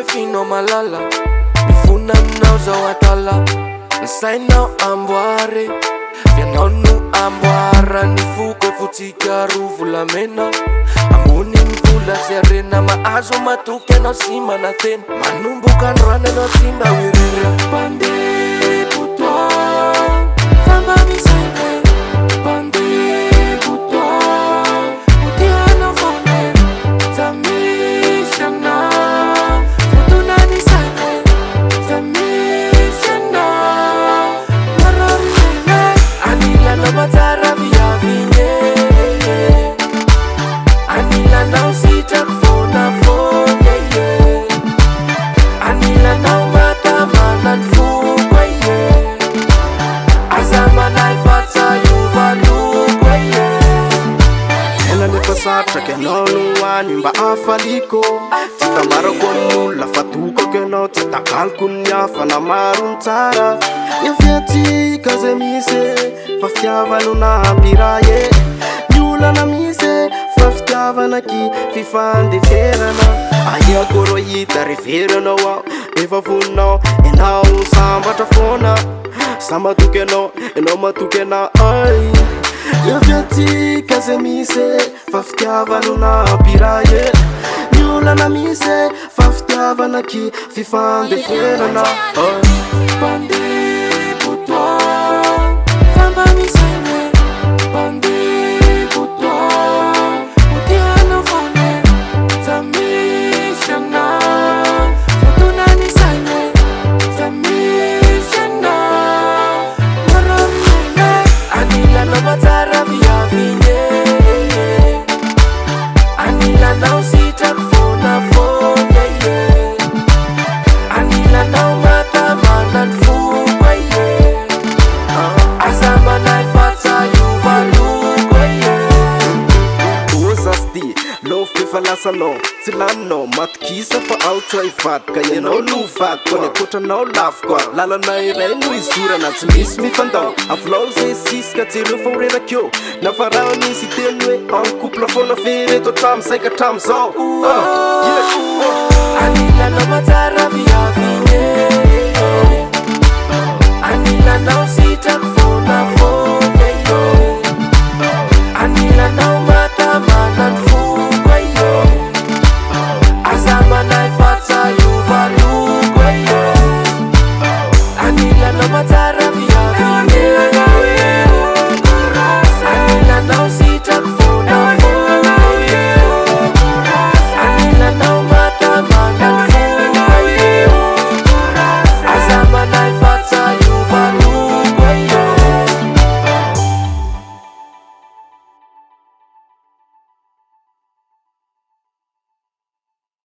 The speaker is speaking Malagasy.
Fino malala Nifuna mnauza watala Nsainao ambuare Vyanonu ambuara Nifukwe futika ruvu la mena Amuni mvula serena Maazo matuke no sima na tena Manumbuka nrane no timba wirira Pande putoa Famba misenge Pande putoa Utiano fone Tamishana Matara via vinye Anila now sita kufona fone ye Anila now matamana nfukwe ye Azama naifata yuvalukwe ye Ena nifasatra kenonu wanimba afaliko Tika maragonu la fatuko keno Tita kalkunya fana maruntara Yafiati kaze mise Faftiava nuna piraye Nyula na mise Faftiava na ki Fifande ferana Aya koro yita referana wa Eva funa Ena samba tafona Samba tukeno Eno matukena Ay Yafiati kaze mise Faftiava nuna piraye Nyula na mise Faftiava na ki Fifande ferana Ay Pande putoa Famba misenge Pande putoa Utiano fone Tamishana Fatuna nisenge Tamishana Marorine Anila no matara via vinye Anila na usita kufona fone ye Anila na umata manan fukwe ye Azama naifata yuvalukwe ye Uzasti, love pifalasa no Silano, matkisa fa auto ifat Kaya no lufat, kone kuta no laugh kwa Lala na irenu isura na tumis mi fandao Afloze siska tiru faurera kyo Na farao nisi telwe An kupla fona fere to tam saika tam so Anila no matara